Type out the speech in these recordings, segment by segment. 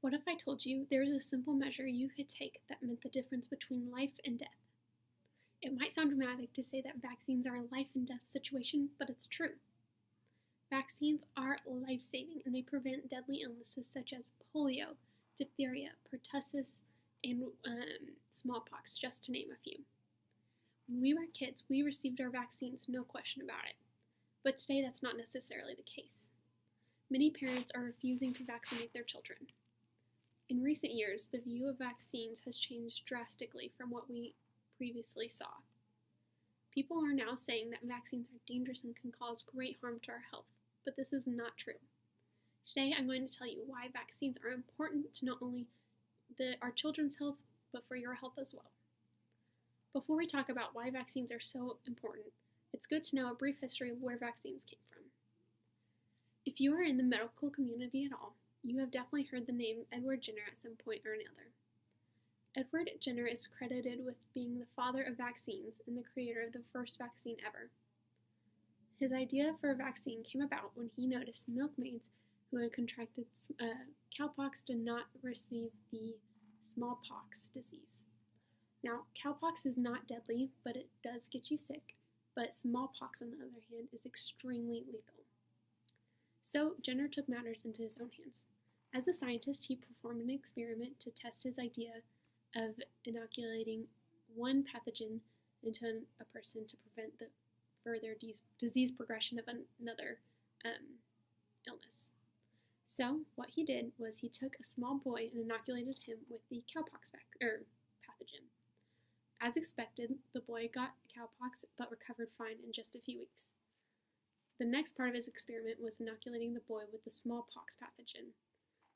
What if I told you there was a simple measure you could take that meant the difference between life and death? It might sound dramatic to say that vaccines are a life and death situation, but it's true. Vaccines are life-saving and they prevent deadly illnesses such as polio, diphtheria, pertussis, and smallpox, just to name a few. When we were kids, we received our vaccines, no question about it. But today, that's not necessarily the case. Many parents are refusing to vaccinate their children. In recent years, the view of vaccines has changed drastically from what we previously saw. People are now saying that vaccines are dangerous and can cause great harm to our health, but this is not true. Today, I'm going to tell you why vaccines are important to not only our children's health, but for your health as well. Before we talk about why vaccines are so important, it's good to know a brief history of where vaccines came from. If you are in the medical community at all, you have definitely heard the name Edward Jenner at some point or another. Edward Jenner is credited with being the father of vaccines and the creator of the first vaccine ever. His idea for a vaccine came about when he noticed milkmaids who had contracted cowpox did not receive the smallpox disease. Now, cowpox is not deadly, but it does get you sick, but smallpox, on the other hand, is extremely lethal. So, Jenner took matters into his own hands. As a scientist, he performed an experiment to test his idea of inoculating one pathogen into a person to prevent the further disease progression of another illness. So, what he did was he took a small boy and inoculated him with the cowpox pathogen. As expected, the boy got cowpox but recovered fine in just a few weeks. The next part of his experiment was inoculating the boy with the smallpox pathogen.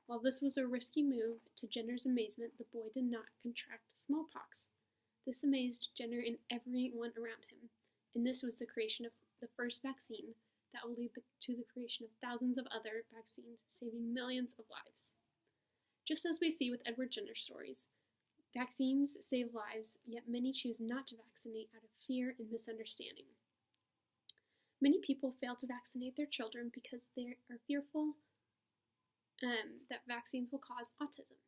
While this was a risky move, to Jenner's amazement, the boy did not contract smallpox. This amazed Jenner and everyone around him, and this was the creation of the first vaccine that will lead to the creation of thousands of other vaccines, saving millions of lives. Just as we see with Edward Jenner's stories, vaccines save lives, yet many choose not to vaccinate out of fear and misunderstanding. Many people fail to vaccinate their children because they are fearful that vaccines will cause autism.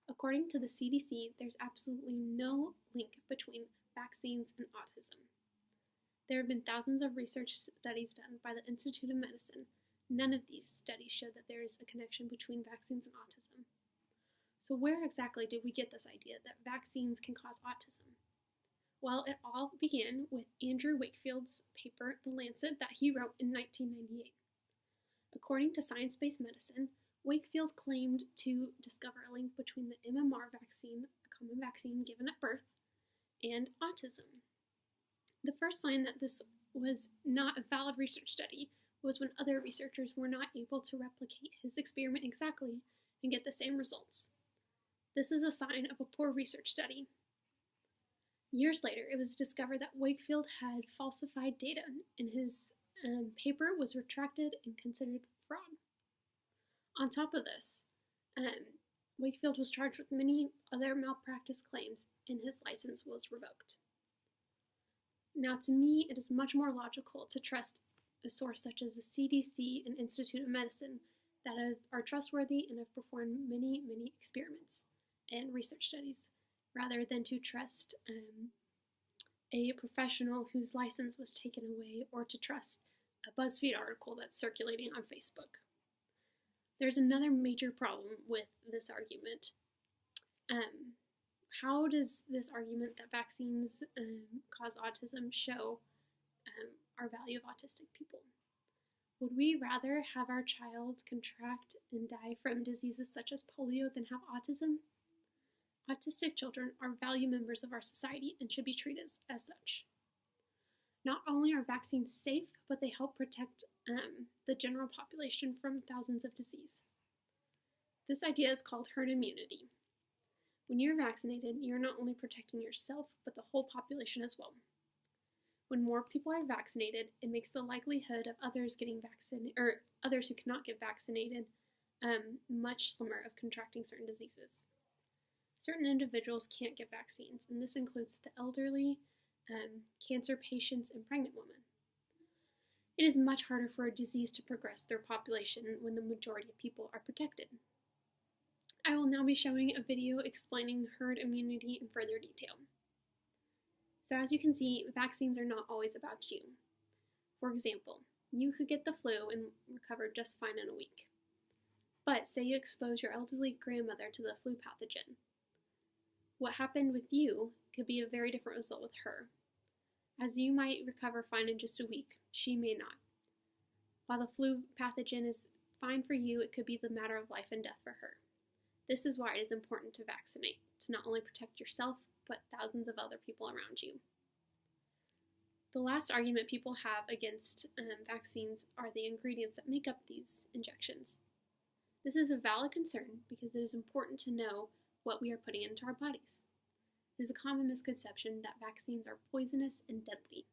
According to the CDC, there's absolutely no link between vaccines and autism. There have been thousands of research studies done by the Institute of Medicine. None of these studies show that there is a connection between vaccines and autism. So where exactly did we get this idea that vaccines can cause autism? Well, it all began with Andrew Wakefield's paper, The Lancet, that he wrote in 1998. According to Science-Based Medicine, Wakefield claimed to discover a link between the MMR vaccine, a common vaccine given at birth, and autism. The first sign that this was not a valid research study was when other researchers were not able to replicate his experiment exactly and get the same results. This is a sign of a poor research study. Years later, it was discovered that Wakefield had falsified data, and his paper was retracted and considered fraud. On top of this, Wakefield was charged with many other malpractice claims, and his license was revoked. Now, to me, it is much more logical to trust a source such as the CDC and Institute of Medicine that are trustworthy and have performed many, many experiments and research studies, rather than to trust a professional whose license was taken away, or to trust a BuzzFeed article that's circulating on Facebook. There's another major problem with this argument. How does this argument that vaccines cause autism show our value of autistic people? Would we rather have our child contract and die from diseases such as polio than have autism? Autistic children are valued members of our society and should be treated as such. Not only are vaccines safe, but they help protect the general population from thousands of disease. This idea is called herd immunity. When you're vaccinated, you're not only protecting yourself, but the whole population as well. When more people are vaccinated, it makes the likelihood of others getting vaccinated, or others who cannot get vaccinated, much slimmer of contracting certain diseases. Certain individuals can't get vaccines, and this includes the elderly, cancer patients, and pregnant women. It is much harder for a disease to progress through a population when the majority of people are protected. I will now be showing a video explaining herd immunity in further detail. So as you can see, vaccines are not always about you. For example, you could get the flu and recover just fine in a week. But say you expose your elderly grandmother to the flu pathogen. What happened with you could be a very different result with her. As you might recover fine in just a week, she may not. While the flu pathogen is fine for you, it could be the matter of life and death for her. This is why it is important to vaccinate, to not only protect yourself, but thousands of other people around you. The last argument people have against vaccines are the ingredients that make up these injections. This is a valid concern because it is important to know what we are putting into our bodies. It is a common misconception that vaccines are poisonous and deadly.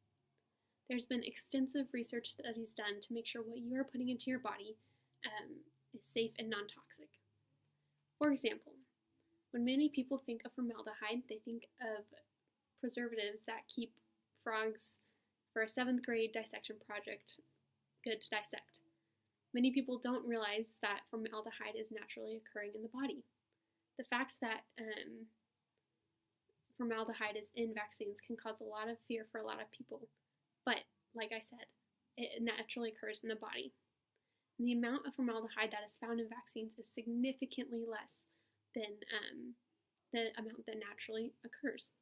There's been extensive research studies done to make sure what you are putting into your body is safe and non-toxic. For example, when many people think of formaldehyde, they think of preservatives that keep frogs for a 7th grade dissection project good to dissect. Many people don't realize that formaldehyde is naturally occurring in the body. The fact that formaldehyde is in vaccines can cause a lot of fear for a lot of people, but like I said, it naturally occurs in the body. And the amount of formaldehyde that is found in vaccines is significantly less than the amount that naturally occurs.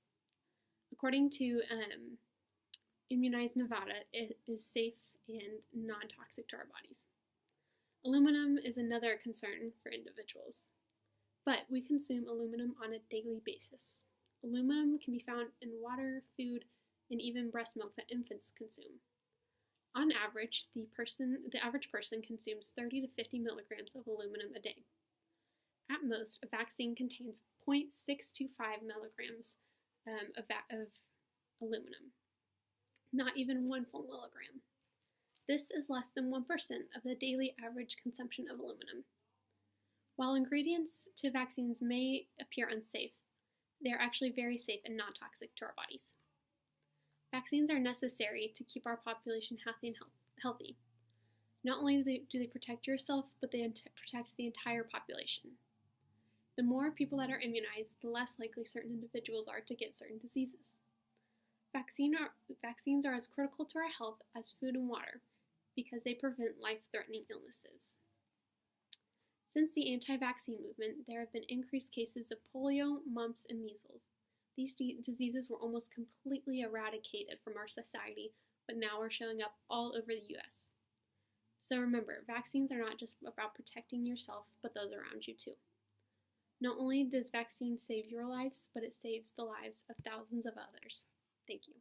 According to Immunize Nevada, it is safe and non-toxic to our bodies. Aluminum is another concern for individuals, but we consume aluminum on a daily basis. Aluminum can be found in water, food, and even breast milk that infants consume. On average, the average person consumes 30 to 50 milligrams of aluminum a day. At most, a vaccine contains 0.625 milligrams of aluminum, not even 1 full milligram. This is less than 1% of the daily average consumption of aluminum. While ingredients to vaccines may appear unsafe, they are actually very safe and non-toxic to our bodies. Vaccines are necessary to keep our population healthy. Not only do they protect yourself, but they protect the entire population. The more people that are immunized, the less likely certain individuals are to get certain diseases. Vaccines are as critical to our health as food and water because they prevent life-threatening illnesses. Since the anti-vaccine movement, there have been increased cases of polio, mumps, and measles. These diseases were almost completely eradicated from our society, but now are showing up all over the US. So remember, vaccines are not just about protecting yourself, but those around you too. Not only does vaccine save your lives, but it saves the lives of thousands of others. Thank you.